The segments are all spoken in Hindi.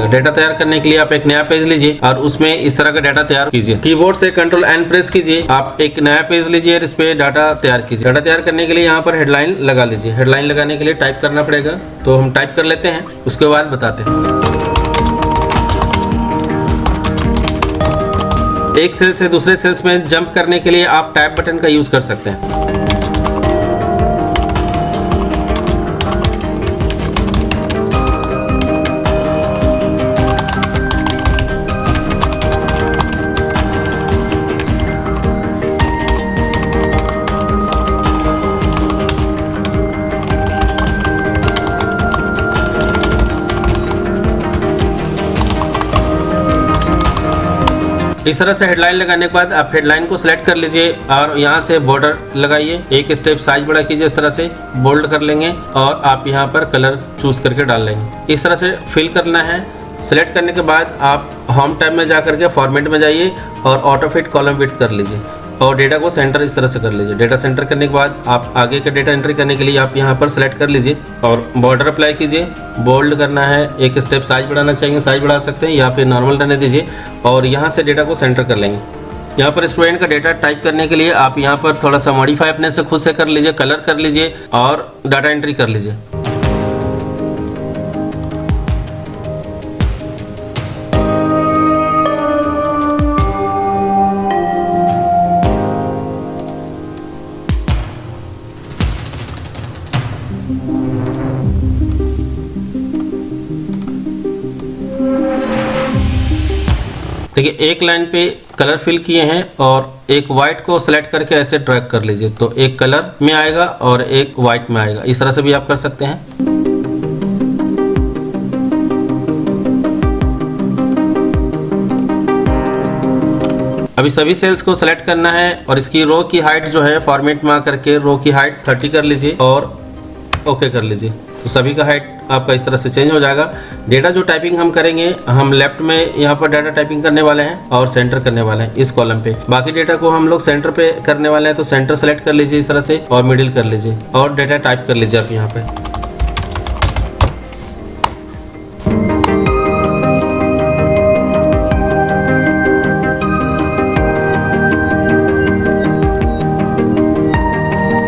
जाएगा। डेटा तैयार करने के लिए आप एक नया पेज लीजिए और उसमें इस तरह का डाटा तैयार कीजिए। कीबोर्ड से कंट्रोल एन प्रेस कीजिए, आप एक नया पेज लीजिए और इस पे डाटा तैयार कीजिए। डाटा तैयार करने के लिए यहाँ पर हेडलाइन लगा लीजिए। हेडलाइन लगाने के लिए टाइप करना पड़ेगा, तो हम टाइप कर लेते हैं, उसके बाद बताते हैं। एक सेल से दूसरे सेल्स में जंप करने के लिए आप टैब बटन का यूज कर सकते हैं। इस तरह से हेडलाइन लगाने के बाद आप हेडलाइन को सिलेक्ट कर लीजिए और यहाँ से बॉर्डर लगाइए। एक स्टेप साइज बड़ा कीजिए, इस तरह से बोल्ड कर लेंगे और आप यहाँ पर कलर चूज करके डाल लेंगे। इस तरह से फिल करना है। सिलेक्ट करने के बाद आप होम टैब में जा करके फॉर्मेट में जाइए और ऑटो फिट कॉलम फिट कर लीजिए और डेटा को सेंटर इस तरह से कर लीजिए। डेटा सेंटर करने के बाद आप आगे का डेटा एंट्री करने के लिए आप यहाँ पर सेलेक्ट कर लीजिए और बॉर्डर अप्लाई कीजिए। बोल्ड करना है, एक स्टेप साइज बढ़ाना चाहिए, साइज बढ़ा सकते हैं या फिर नॉर्मल रहने दीजिए और यहाँ से डेटा को सेंटर कर लेंगे। यहाँ पर स्टूडेंट का डेटा टाइप करने के लिए आप यहाँ पर थोड़ा सा मॉडिफाई अपने से खुद से कर लीजिए, कलर कर लीजिए और डाटा एंट्री कर लीजिए। देखिए एक लाइन पे कलर फिल किए हैं और एक वाइट को सेलेक्ट करके ऐसे ड्रैग कर लीजिए, तो एक कलर में आएगा और एक वाइट में आएगा। इस तरह से भी आप कर सकते हैं। अभी सभी सेल्स को सेलेक्ट करना है और इसकी रो की हाइट जो है फॉर्मेट में आकर के रो की हाइट 30 कर लीजिए और ओके कर लीजिए। तो सभी का हाइट आपका इस तरह से चेंज हो जाएगा। डेटा जो टाइपिंग हम करेंगे, हम लेफ्ट में यहाँ पर डाटा टाइपिंग करने वाले हैं और सेंटर करने वाले हैं इस कॉलम पे। बाकी डेटा को हम लोग सेंटर पे करने वाले हैं, तो सेंटर सेलेक्ट कर लीजिए इस तरह से और मिडिल कर लीजिए और डेटा टाइप कर लीजिए आप यहाँ पे।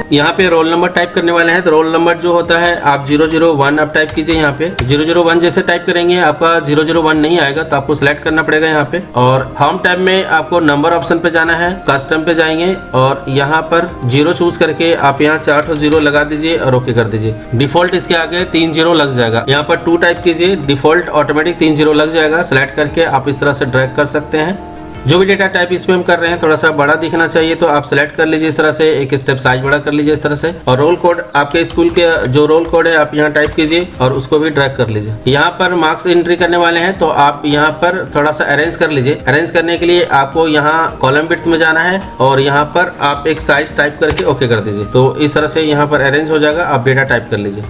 यहाँ पे रोल नंबर टाइप करने वाले हैं, तो रोल नंबर जो होता है आप 001 आप टाइप कीजिए। यहाँ पे 001 जैसे टाइप करेंगे आपका 001 नहीं आएगा, तो आपको सिलेक्ट करना पड़ेगा यहाँ पे। और होम टैब में आपको नंबर ऑप्शन पे जाना है, कस्टम पे जाएंगे और यहाँ पर 0 चूज करके आप यहाँ 4 0 लगा दीजिए और ओके कर दीजिए। डिफॉल्ट इसके आगे 3 0 लग जाएगा। यहाँ पर 2 टाइप कीजिए, डिफॉल्ट ऑटोमेटिक 3 0 लग जाएगा। सिलेक्ट करके आप इस तरह से ड्रैग कर सकते हैं। जो भी डेटा टाइप इसमें हम कर रहे हैं थोड़ा सा बड़ा दिखना चाहिए, तो आप सेलेक्ट कर लीजिए इस तरह से, एक स्टेप साइज बड़ा कर लीजिए इस तरह से। और रोल कोड आपके स्कूल के जो रोल कोड है आप यहाँ टाइप कीजिए और उसको भी ड्रैग कर लीजिए। यहाँ पर मार्क्स एंट्री करने वाले हैं, तो आप यहाँ पर थोड़ा सा अरेंज कर लीजिए। अरेंज करने के लिए आपको यहाँ कॉलम विड्थ में जाना है और यहाँ पर आप एक साइज टाइप करके ओके कर दीजिए। तो इस तरह से यहाँ पर अरेंज हो जाएगा। आप डेटा टाइप कर लीजिए।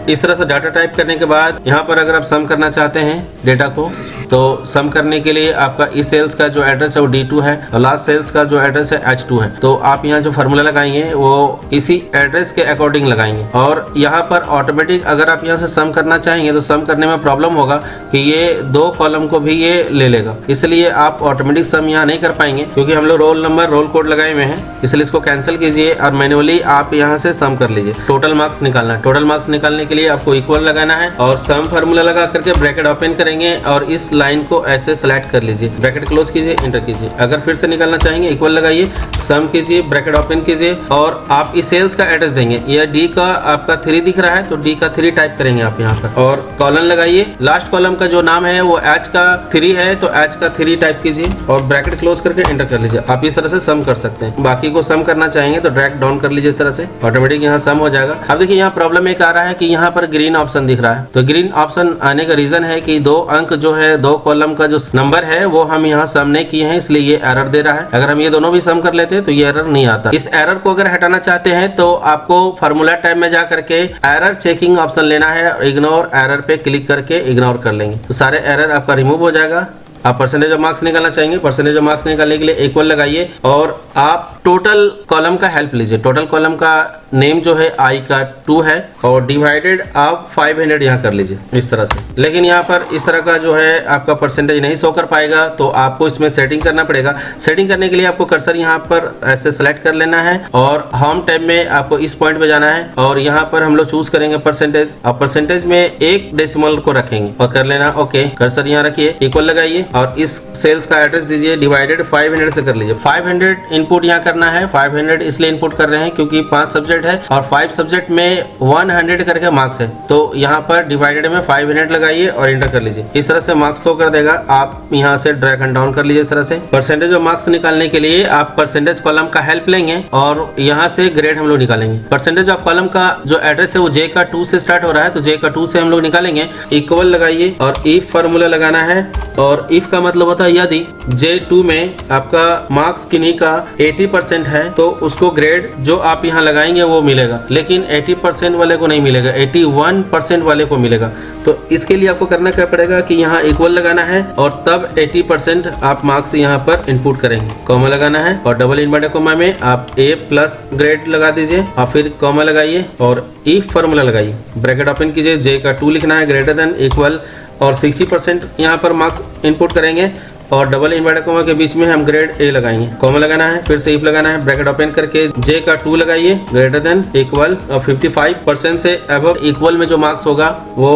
इस तरह से डाटा टाइप करने के बाद यहाँ पर अगर आप सम करना चाहते हैं डेटा को, तो सम करने के लिए आपका इस सेल्स का जो एड्रेस है वो D2 है और लास्ट सेल्स का जो एड्रेस है H2 है। तो आप यहाँ जो फार्मूला लगाएंगे वो इसी एड्रेस के अकॉर्डिंग लगाएंगे। और यहाँ पर ऑटोमेटिक अगर आप यहाँ से सम करना चाहेंगे तो सम करने में प्रॉब्लम होगा कि ये 2 कॉलम को भी ये ले लेगा, इसलिए आप ऑटोमेटिक सम यहाँ नहीं कर पाएंगे क्योंकि हम लोग रोल नंबर रोल कोड लगाए हुए हैं। इसलिए इसको कैंसिल कीजिए और मैन्युअली आप यहाँ से सम कर लीजिए। टोटल मार्क्स निकालना है। टोटल मार्क्स निकालने के लिए आपको इक्वल लगाना है और सम फार्मूला लगा करके ब्रैकेट ओपन करेंगे और इस लाइन को ऐसे सेलेक्ट कर लीजिए, ब्रैकेट क्लोज कीजिए, एंटर कीजिए। अगर फिर से निकालना चाहेंगे इक्वल लगाइए, सम कीजिए, ब्रैकेट ओपन कीजिए और आप इस सेल्स का एड्रेस देंगे। यह डी का आपका 3 दिख रहा है तो डी का 3 टाइप करेंगे आप यहाँ पर और कॉलन लगाइए। लास्ट कॉलम का जो नाम है वो एच का 3 है तो एच का 3 टाइप कीजिए और ब्रैकेट क्लोज करके एंटर कर लीजिए। आप इस तरह से सम कर सकते हैं। बाकी को सम करना चाहेंगे तो ड्रैग डाउन कर लीजिए इस तरह से, ऑटोमेटिक यहाँ सम हो जाएगा। अब देखिए यहाँ प्रॉब्लम एक आ रहा है कि यहाँ पर ग्रीन ऑप्शन दिख रहा है। तो ग्रीन ऑप्शन आने का रीजन है कि 2 अंक जो है 2 कॉलम का जो नंबर है वो हम यहाँ सम नहीं किए हैं, इसलिए ये एरर दे रहा है। अगर हम ये दोनों भी सम कर लेते हैं तो ये एरर नहीं आता। इस एरर को अगर हटाना चाहते हैं तो आपको फार्मूला टैब में जा करके एरर चेकिंग ऑप्शन लेना है। इग्नोर एरर पे क्लिक करके इग्नोर कर लेंगे तो सारे एरर आपका रिमूव हो जाएगा। आप परसेंटेज ऑफ मार्क्स निकालना चाहेंगे, परसेंटेज ऑफ मार्क्स निकालने के लिए इक्वल लगाइए और आप टोटल कॉलम का हेल्प लीजिए। टोटल कॉलम का नेम जो है आई का 2 है और डिवाइडेड आप 500 यहाँ कर लीजिए इस तरह से। लेकिन यहाँ पर इस तरह का जो है आपका परसेंटेज नहीं शो कर पाएगा, तो आपको इसमें सेटिंग करना पड़ेगा। सेटिंग करने के लिए आपको कर्सर यहाँ पर ऐसे सेलेक्ट कर लेना है और होम टैब में आपको इस पॉइंट पे जाना है और यहाँ पर हम लोग चूज करेंगे परसेंटेज। अब परसेंटेज में एक डेसिमल को रखेंगे और कर लेना ओके। कर्सर यहाँ रखिए, इक्वल लगाइए और इस सेल्स का एड्रेस दीजिए, डिवाइडेड 500 से कर लीजिए। 500 इनपुट यहाँ करना है। 500 इसलिए इनपुट कर रहे हैं क्योंकि 5 सब्जेक्ट है और 5 सब्जेक्ट में 100 करके मार्क्स है, तो यहाँ पर डिवाइडेड में 500 लगाइए और एंटर कर लीजिए। इस तरह से मार्क्स शो कर देगा। आप यहाँ से ड्रैग एंड डाउन कर लीजिए इस तरह से। परसेंटेज ऑफ मार्क्स निकालने के लिए आप परसेंटेज कॉलम का हेल्प लेंगे और यहाँ से ग्रेड हम लोग निकालेंगे। परसेंटेज ऑफ कॉलम का जो एड्रेस है वो J का 2 से स्टार्ट हो रहा है, तो J का 2 से हम लोग निकालेंगे। इक्वल लगाइए और इफ फार्मूला लगाना है और इफ का मतलब होता है यदि J2 में आपका मार्क्स किन्हीं का 80% है तो उसको ग्रेड जो आप यहाँ लगाएंगे वो मिलेगा, लेकिन 80% वाले को नहीं मिलेगा, 81% वाले को मिलेगा। तो इसके लिए आपको करना क्या पड़ेगा कि यहाँ इक्वल लगाना है और तब 80% आप मार्क्स यहाँ पर इनपुट करेंगे। कॉमा लगाना है और डबल इनवर्टेड कॉमा में आप A प्लस ग्रेड लगा दीजिए और फिर कॉमा लगाइए और इफ फार्मूला लगाइए, ब्रैकेट ओपन कीजिए। J का 2 लिखना है, ग्रेटर देन इक्वल और 60% यहाँ पर मार्क्स इनपुट करेंगे और डबल इनवर्टेड कॉमा के बीच में हम ग्रेड A लगाएंगे। कॉमा लगाना है, फिर से इफ लगाना है, ब्रैकेट ओपन करके J का 2 लगाइए, ग्रेटर देन इक्वल और 55% से अबव इक्वल में जो मार्क्स होगा वो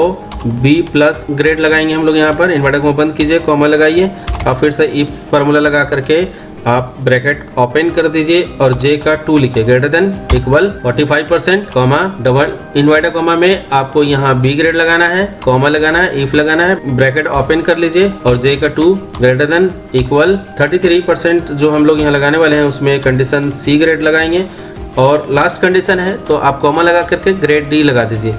B प्लस ग्रेड लगाएंगे हम लोग। यहाँ पर इनवर्टेड कॉमा बंद कीजिए, कॉमा लगाइए और फिर से इफ फार्मूला लगा करके आप ब्रैकेट ओपन कर दीजिए और J का 2 लिखिए, greater than equal 45%, comma double inverted comma में आपको यहाँ B ग्रेड लगाना है, कॉमा लगाना है, इफ लगाना है, ब्रैकेट ओपन कर लीजिए और J का 2 ग्रेटर देन इक्वल 33% जो हम लोग यहाँ लगाने वाले हैं उसमें कंडीशन C ग्रेड लगाएंगे और लास्ट कंडीशन है तो आप कॉमा लगा करके ग्रेड D लगा दीजिए।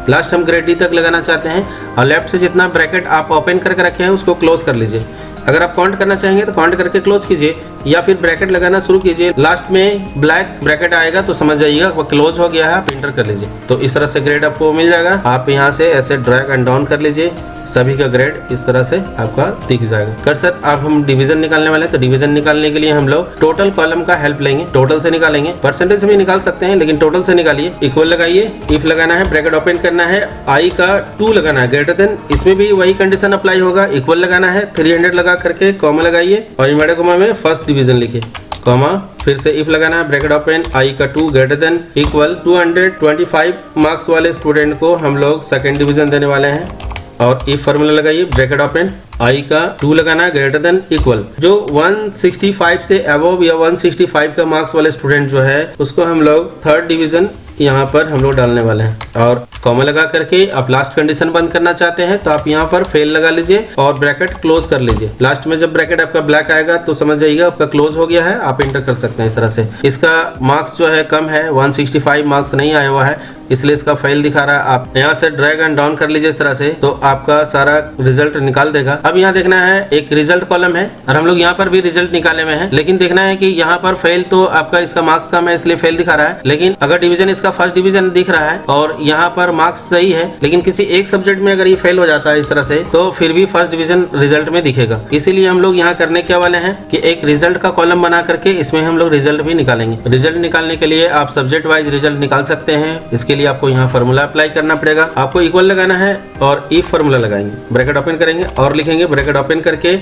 लास्ट हम ग्रेड D तक लगाना चाहते हैं और लेफ्ट से जितना ब्रैकेट आप ओपन करके रखे हैं उसको क्लोज कर लीजिए। अगर आप काउंट करना चाहेंगे तो काउंट करके क्लोज कीजिए या फिर ब्रैकेट लगाना शुरू कीजिए। लास्ट में ब्लैक ब्रैकेट आएगा तो समझ जाइएगा वो क्लोज हो गया है, आप एंटर कर लीजिए। तो इस तरह से ग्रेड आपको मिल जाएगा। आप यहाँ से ऐसे ड्रैग एंड डाउन कर लीजिए, सभी का ग्रेड इस तरह से आपका दिख जाएगा। कर सर अब हम डिवीजन निकालने वाले हैं, तो डिवीजन निकालने के लिए हम लोग टोटल कॉलम का हेल्प लेंगे। टोटल से निकालेंगे, परसेंटेज से भी निकाल सकते हैं लेकिन टोटल से निकालिए। इक्वल लगाइए, इफ लगाना है, ब्रैकेट ओपन करना है, आई का 2 लगाना है, ग्रेटर देन इसमें भी वही कंडीशन अप्लाई होगा। इक्वल लगाना है, 300 लगा करके कॉमा लगाइए और इनवर्टेड कॉमा में फर्स्ट डिवीजन लिखिए, कॉमा फिर से इफ लगाना है, ब्रैकेट ओपन, आई का 2 ग्रेटर देन इक्वल 225 मार्क्स वाले स्टूडेंट को हम लोग सेकंड डिवीजन देने वाले हैं और इफ फार्मूला लगाइए, ब्रैकेट ओपन, आई का 2 लगाना है, ग्रेटर देन इक्वल जो 165 से अबव या 165 का मार्क्स वाले स्टूडेंट जो है उसको हम लोग थर्ड डिवीजन यहाँ पर हम लोग डालने वाले हैं और कॉमा लगा करके आप लास्ट कंडीशन बंद करना चाहते हैं तो आप यहाँ पर फेल लगा लीजिए और ब्रैकेट क्लोज कर लीजिए। लास्ट में जब ब्रैकेट आपका ब्लैक आएगा तो समझ जाइएगा आपका क्लोज हो गया है, आप एंटर कर सकते हैं इस तरह से। इसका मार्क्स जो है कम है, 165 मार्क्स नहीं आया हुआ है इसलिए इसका फेल दिखा रहा है। आप यहाँ से ड्रैग एंड डाउन कर लीजिए इस तरह से तो आपका सारा रिजल्ट निकाल देगा। अब यहाँ देखना है एक रिजल्ट कॉलम है और हम लोग यहाँ पर भी रिजल्ट निकाले में है, लेकिन देखना है कि यहाँ पर फेल तो आपका इसका मार्क्स कम है इसलिए फेल दिखा रहा है, लेकिन अगर डिवीजन इसका फर्स्ट डिवीजन दिख रहा है और यहाँ पर मार्क्स सही है लेकिन किसी एक सब्जेक्ट में अगर ये फेल हो जाता है इस तरह से तो फिर भी फर्स्ट डिवीजन रिजल्ट में दिखेगा। इसीलिए हम लोग यहाँ करने क्या वाले हैं कि एक रिजल्ट का कॉलम बना करके इसमें हम लोग रिजल्ट भी निकालेंगे। रिजल्ट निकालने के लिए आप सब्जेक्ट वाइज रिजल्ट निकाल सकते हैं। इसके लिए आपको यहाँ फार्मूला अप्लाई करना पड़ेगा। आपको इक्वल लगाना है और इफ फार्मूला लगाएंगे, ब्रैकेट ओपन करेंगे और लिखेंगे, ब्रैकेट ओपन करके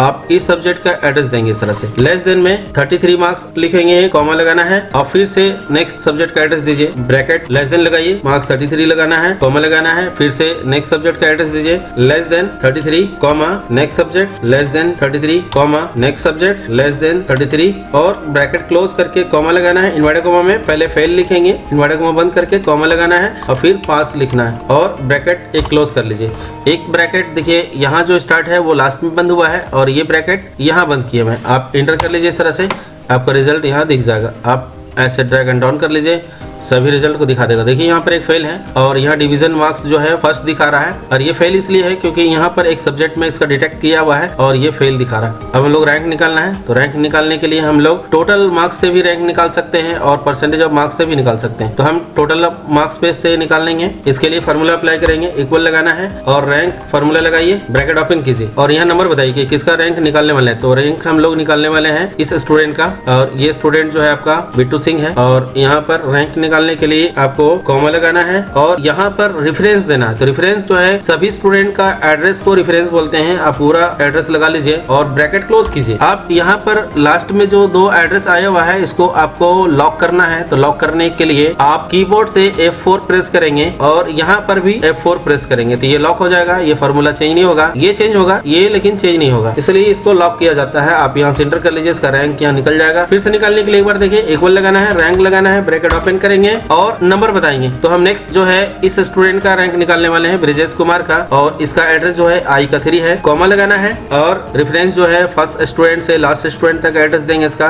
आप इस सब्जेक्ट का एड्रेस देंगे इस तरह से। लेस देन में 33 मार्क्स लिखेंगे, कॉमा लगाना है और फिर से नेक्स्ट सब्जेक्ट का एड्रेस दीजिए, ब्रैकेट लेस देन लगाइए, मार्क्स 33 लगाना है, कॉमा लगाना है, फिर से नेक्स्ट सब्जेक्ट का एड्रेस दीजिए, less than 33 comma next subject, less than 33 comma next subject, less than 33 और ब्रैकेट क्लोज करके कॉमा लगाना है। इनवर्टेड कॉमा में पहले फेल लिखेंगे, इनवर्टेड कॉमा बंद करके कॉमा लगाना है और फिर पास लिखना है और ब्रैकेट एक क्लोज कर लीजिए। एक ब्रैकेट देखिए यहाँ जो स्टार्ट है वो लास्ट में बंद हुआ है और ये ब्रैकेट यहाँ बंद किया मैं। आप एंटर कर लीजिए इस तरह से, आपका रिजल्ट यहाँ दिख जाएगा। आप ऐसे ड्रैग एंड डाउन कर लीजिए, सभी रिजल्ट को दिखा देगा। देखिए यहाँ पर एक फेल है और यहाँ डिवीजन मार्क्स जो है फर्स्ट दिखा रहा है और ये फेल इसलिए है क्योंकि यहाँ पर एक सब्जेक्ट में इसका डिटेक्ट किया हुआ है और ये फेल दिखा रहा है। अब हम लोग रैंक निकालना है, तो रैंक निकालने के लिए हम लोग टोटल मार्क्स से भी रैंक निकाल सकते हैं और परसेंटेज ऑफ मार्क्स से भी निकाल सकते हैं। तो हम टोटल मार्क्स पे से निकाल लेंगे। इसके लिए फार्मूला अप्लाई करेंगे, इक्वल लगाना है और रैंक फार्मूला लगाइए, ब्रैकेट ओपन कीजिए और यहाँ नंबर बताइए कि किसका रैंक निकालने वाले हैं। तो रैंक हम लोग निकालने वाले हैं इस स्टूडेंट का और ये स्टूडेंट जो है आपका बिट्टू सिंह है और यहाँ पर रैंक निकालने के लिए आपको कॉमा लगाना है और यहाँ पर रेफरेंस देना है। तो रेफरेंस जो है सभी स्टूडेंट का एड्रेस को रेफरेंस बोलते हैं। आप पूरा एड्रेस लगा लीजिए और ब्रैकेट क्लोज कीजिए। आप यहाँ पर लास्ट में जो 2 एड्रेस आया हुआ है इसको आपको लॉक करना है। तो लॉक करने के लिए आप कीबोर्ड से F4 प्रेस करेंगे और यहाँ पर भी F4 प्रेस करेंगे तो ये लॉक हो जाएगा। ये फॉर्मूला चेंज नहीं होगा, ये चेंज होगा, ये लेकिन चेंज नहीं होगा, इसलिए इसको लॉक किया जाता है। आप यहाँ से एंटर कर लीजिए, इसका रैंक यहाँ निकल जाएगा। फिर से निकालने के लिए एक बार देखिए, इक्वल लगाना है, रैंक लगाना है, ब्रैकेट ओपन करेंगे और नंबर बताएंगे। तो हम नेक्स्ट जो है इस स्टूडेंट का रैंक निकालने वाले हैं, ब्रिजेश कुमार का, और इसका एड्रेस जो है I का 3 है। कॉमा लगाना है और रेफरेंस जो है फर्स्ट स्टूडेंट से लास्ट स्टूडेंट तक एड्रेस देंगे इसका,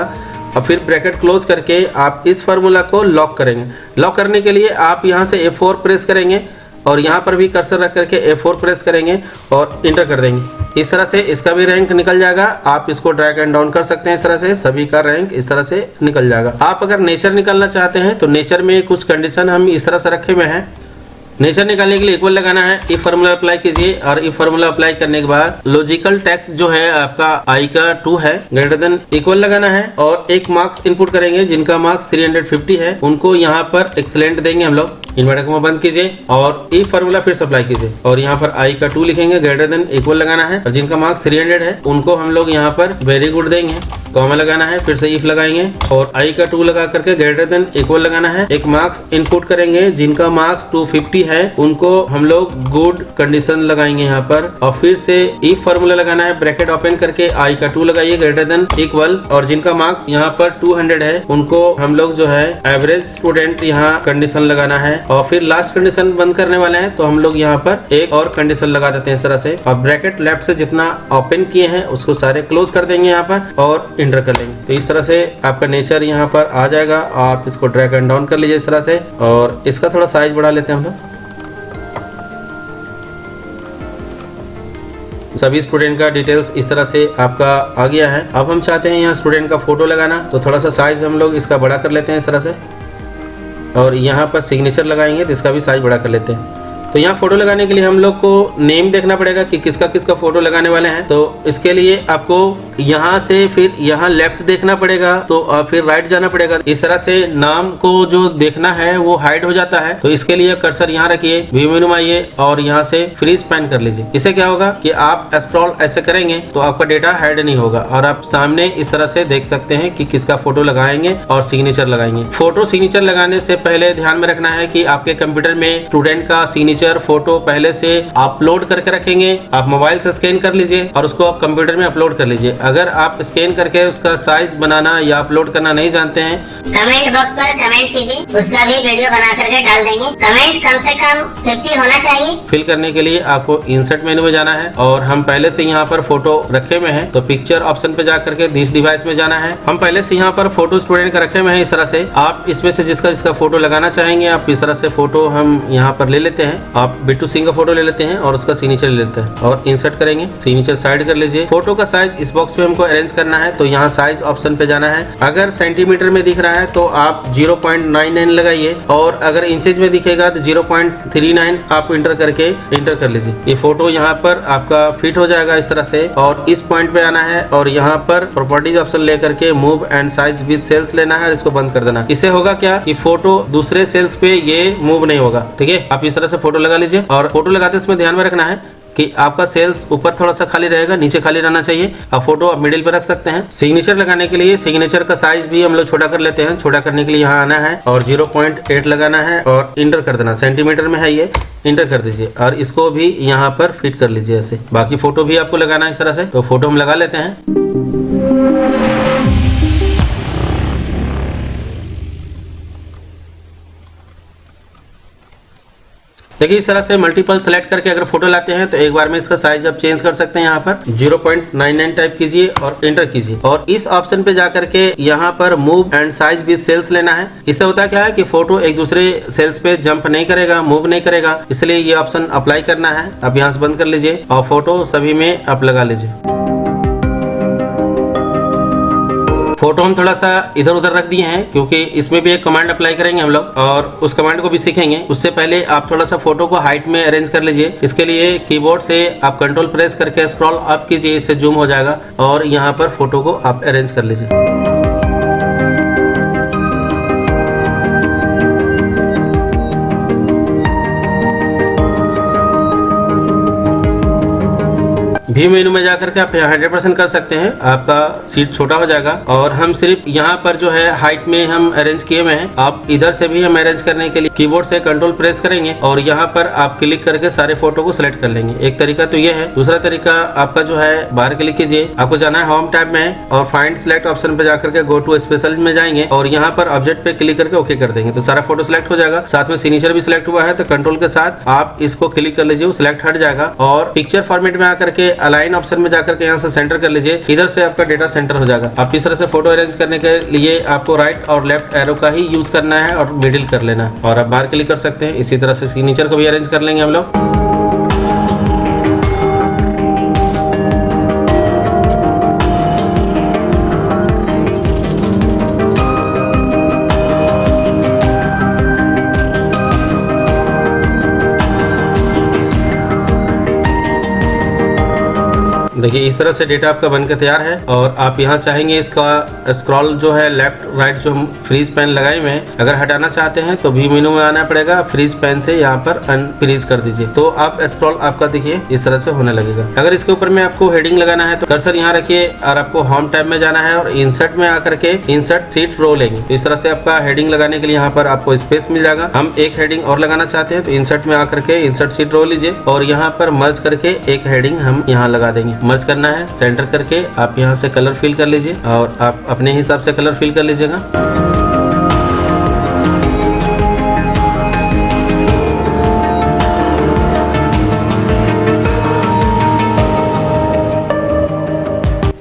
और फिर ब्रैकेट क्लोज करके आप इस फार्मूला को लॉक करेंगे। लॉक करने के लिए आप यहाँ से F4 प्रेस करेंगे और यहाँ पर भी कर्सर रख करके F4 प्रेस करेंगे और इंटर कर देंगे। इस तरह से इसका भी रैंक निकल जाएगा। आप इसको ड्रैग एंड डाउन कर सकते हैं, इस तरह से सभी का रैंक इस तरह से निकल जाएगा। आप अगर नेचर निकालना चाहते हैं तो नेचर में कुछ कंडीशन हम इस तरह से रखे हुए हैं। नेचर निकालने के लिए इक्वल लगाना है, इफ फार्मूला अप्लाई कीजिए और इफ फार्मूला अप्लाई करने के बाद लॉजिकल टेक्स्ट जो है आपका I का 2 है, ग्रेटर देन इक्वल लगाना है और एक मार्क्स इनपुट करेंगे। जिनका मार्क्स 350 है उनको यहाँ पर एक्सलेंट देंगे हम लोग। इन्वर्टर को बंद कीजिए और इफ फार्मूला फिर से अप्लाई कीजिए और यहाँ पर I का 2 लिखेंगे, ग्रेटर देन इक्वल लगाना है और जिनका मार्क्स 300 है उनको हम लोग यहाँ पर वेरी गुड देंगे। कॉमा लगाना है, फिर से इफ लगाएंगे और I का 2 लगा करके ग्रेटर देन इक्वल लगाना है। एक मार्क्स इनपुट करेंगे, जिनका मार्क्स 250 है उनको हम लोग गुड कंडीशन लगाएंगे यहाँ पर और फिर से इफ फार्मूला लगाना है, ब्रैकेट ओपन करके I का 2 लगाइए, ग्रेटर देन इक्वल, और जिनका मार्क्स यहाँ पर 200 है उनको हम लोग जो है एवरेज स्टूडेंट यहाँ कंडीशन लगाना है और फिर लास्ट कंडीशन बंद करने वाले हैं। तो हम लोग यहाँ पर एक और कंडीशन लगा देते हैं इस तरह से और ब्रैकेट लेफ्ट से जितना ओपन किए हैं उसको सारे क्लोज कर देंगे यहाँ पर और इंटर कर लेंगे। तो इस तरह से आपका नेचर यहाँ पर आ जाएगा। आप इसको ड्रैग एंड डाउन कर लीजिए इस तरह से और इसका थोड़ा साइज बढ़ा लेते हैं हम लोग। सभी स्टूडेंट का डिटेल्स इस तरह से आपका आ गया है। अब हम चाहते हैं यहाँ स्टूडेंट का फोटो लगाना, तो थोड़ा सा साइज हम लोग इसका बड़ा कर लेते हैं इस तरह से और यहाँ पर सिग्नेचर लगाएंगे तो इसका भी साइज बड़ा कर लेते हैं। तो यहाँ फोटो लगाने के लिए हम लोग को नेम देखना पड़ेगा कि किसका किसका फोटो लगाने वाले हैं। तो इसके लिए आपको यहाँ से फिर यहाँ लेफ्ट देखना पड़ेगा तो फिर राइट जाना पड़ेगा। इस तरह से नाम को जो देखना है वो हाइड हो जाता है। तो इसके लिए कर्सर यहाँ रखिए, व्यू मेनू में आइए और यहाँ से फ्रीज पैन कर लीजिए। इससे क्या होगा कि आप स्क्रॉल ऐसे करेंगे तो आपका डेटा हाइड नहीं होगा और आप सामने इस तरह से देख सकते हैं कि किसका फोटो लगाएंगे और सिग्नेचर लगाएंगे। फोटो सिग्नेचर लगाने से पहले ध्यान में रखना है कि आपके कंप्यूटर में स्टूडेंट का सिग्नेचर फोटो पहले से अपलोड करके रखेंगे। आप मोबाइल से स्कैन कर लीजिए और उसको आप कंप्यूटर में अपलोड कर लीजिए। अगर आप स्कैन करके उसका साइज बनाना या अपलोड करना नहीं जानते हैं, कमेंट बॉक्स पर कमेंट कीजिए, उसका भी वीडियो बना करके डाल देंगे। कमेंट कम से कम 50 होना चाहिए। फिल करने के लिए आपको इंसर्ट मेनू में जाना है और हम पहले से यहाँ पर फोटो रखे हुए हैं तो पिक्चर ऑप्शन पे जा करके दिस डिवाइस में जाना है। हम पहले से यहाँ पर फोटो स्टूडेंट का रखे हुए हैं। इस तरह से आप इसमें से जिसका फोटो लगाना चाहेंगे आप इस तरह से फोटो हम यहाँ पर ले लेते हैं। आप बिट्टू सिंह का फोटो ले लेते हैं और उसका सिग्नेचर ले लेते हैं और इंसर्ट करेंगे। सिग्नेचर साइड कर लीजिए। फोटो का साइज इस बॉक्स में हमको अरेंज करना है तो यहाँ साइज ऑप्शन पे जाना है। अगर सेंटीमीटर में दिख रहा है तो आप 0.99 लगाइए और अगर इंचेज में दिखेगा तो 0.39 आप इंटर करके इंटर कर लीजिए। ये फोटो यहाँ पर आपका फिट हो जाएगा इस तरह से और इस पॉइंट पे आना है और यहाँ पर प्रॉपर्टीज ऑप्शन लेकर के move and size with cells लेना है और इसको बंद कर देना। इससे होगा क्या कि फोटो दूसरे सेल्स पे ये मूव नहीं होगा। ठीक है, आप इस तरह से फोटो लगा लीजिए और फोटो लगाते इसमें ध्यान में रखना है कि आपका सेल्स ऊपर थोड़ा सा खाली रहेगा, नीचे खाली रहना चाहिए। आप फोटो आप मिडिल पे रख सकते हैं। सिग्नेचर लगाने के लिए सिग्नेचर का साइज भी हम लोग छोटा कर लेते हैं। छोटा करने के लिए यहाँ आना है और 0.8 लगाना है और इंटर कर देना। सेंटीमीटर में है ये, इंटर कर दीजिए और इसको भी यहाँ पर फिट कर लीजिए ऐसे। बाकी फोटो भी आपको लगाना है इस तरह से। तो फोटो हम लगा लेते हैं। देखिए इस तरह से मल्टीपल सेलेक्ट करके अगर फोटो लाते हैं तो एक बार में इसका साइज आप चेंज कर सकते हैं। यहाँ पर 0.99 टाइप कीजिए और एंटर कीजिए और इस ऑप्शन पे जाकर के यहाँ पर move and size with cells लेना है। इससे होता क्या है कि फोटो एक दूसरे सेल्स पे जंप नहीं करेगा, मूव नहीं करेगा, इसलिए ये ऑप्शन अप्लाई करना है। आप यहाँ से बंद कर लीजिए और फोटो सभी में आप लगा लीजिए। फोटो हम थोड़ा सा इधर उधर रख दिए हैं क्योंकि इसमें भी एक कमांड अप्लाई करेंगे हम लोग और उस कमांड को भी सीखेंगे। उससे पहले आप थोड़ा सा फोटो को हाइट में अरेंज कर लीजिए। इसके लिए कीबोर्ड से आप कंट्रोल प्रेस करके स्क्रॉल अप कीजिए, इससे जूम हो जाएगा और यहाँ पर फोटो को आप अरेंज कर लीजिए। व्यू मेनू में जाकर के आप यहाँ 100% कर सकते हैं, आपका सीट छोटा हो जाएगा। और हम सिर्फ यहाँ पर जो है हाइट में हम अरेंज किए हुए हैं, आप इधर से भी हम अरेंज करने के लिए कीबोर्ड से कंट्रोल प्रेस करेंगे और यहाँ पर आप क्लिक करके सारे फोटो को सिलेक्ट कर लेंगे। एक तरीका तो ये है। दूसरा तरीका आपका जो है, बाहर क्लिक कीजिए, आपको जाना है होम टैब में और फाइंड सिलेक्ट ऑप्शन पे जाकर के गो टू स्पेशल में जाएंगे और यहाँ पर ऑब्जेक्ट पे क्लिक करके ओके कर देंगे तो सारा फोटो सिलेक्ट हो जाएगा। साथ में सिग्नेचर भी सिलेक्ट हुआ है, तो कंट्रोल के साथ आप इसको क्लिक कर लीजिए, वो सिलेक्ट हट जाएगा। और पिक्चर फॉर्मेट में आकर के अलाइन ऑप्शन में जाकर के यहाँ से सेंटर कर लीजिए, इधर से आपका डेटा सेंटर हो जाएगा। आप इस तरह से फोटो अरेंज करने के लिए आपको राइट और लेफ्ट एरो का ही यूज करना है और मिडिल कर लेना है और आप बाहर क्लिक कर सकते हैं। इसी तरह से सिग्नेचर को भी अरेंज कर लेंगे हम लोग। देखिए इस तरह से डेटा आपका बनकर तैयार है और आप यहाँ चाहेंगे इसका स्क्रॉल जो है लेफ्ट राइट जो हम फ्रीज पेन लगाए हुए हैं, अगर हटाना चाहते हैं तो व्यू मेनू में आना पड़ेगा, फ्रीज पेन से यहाँ पर अनफ्रीज कर दीजिए तो आप स्क्रॉल आपका देखिए इस तरह से होने लगेगा। अगर इसके ऊपर में आपको हेडिंग लगाना है तो कर्सर यहाँ रखिए और आपको होम टैब में जाना है और इंसर्ट में आकर के इंसर्ट सीट रो लेंगे। इस तरह से आपका हेडिंग लगाने के लिए यहाँ पर आपको स्पेस मिल जाएगा। हम एक हेडिंग और लगाना चाहते हैं तो इंसर्ट में आकर के इंसर्ट सीट रो लीजिए और यहाँ पर मर्ज करके एक हेडिंग हम यहाँ लगा देंगे। मर्ज करना है, सेंटर करके आप यहाँ से कलर फिल कर लीजिए और आप अपने हिसाब से कलर फिल कर लीजिएगा।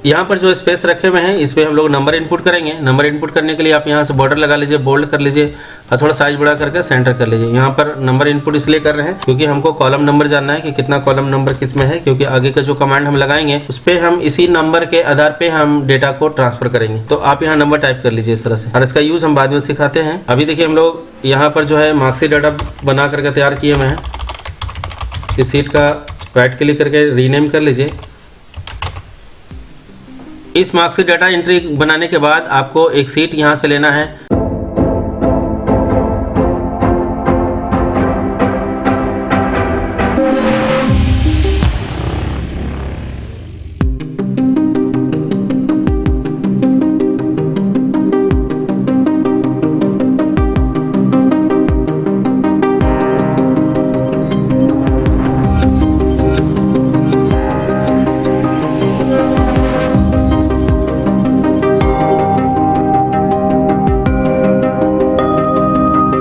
यहाँ पर जो स्पेस रखे हुए हैं इस पे हम लोग नंबर इनपुट करेंगे। नंबर इनपुट करने के लिए आप यहाँ से बॉर्डर लगा लीजिए, बोल्ड कर लीजिए और थोड़ा साइज बड़ा करके सेंटर कर लीजिए। यहाँ पर नंबर इनपुट इसलिए कर रहे हैं क्योंकि हमको कॉलम नंबर जानना है कि कितना कॉलम नंबर किस में है, क्योंकि आगे का जो कमांड हम लगाएंगे उस पर हम इसी नंबर के आधार पे हम डेटा को ट्रांसफर करेंगे। तो आप यहाँ नंबर टाइप कर लीजिए इस तरह से और इसका यूज हम बाद में सिखाते हैं। अभी देखिए हम लोग यहाँ पर जो है मार्कशीट डाटा बना करके तैयार किए हुए हैं। इस सीट का राइट क्लिक करके रीनेम कर लीजिए। इस मार्कशीट डाटा एंट्री बनाने के बाद आपको एक सीट यहाँ से लेना है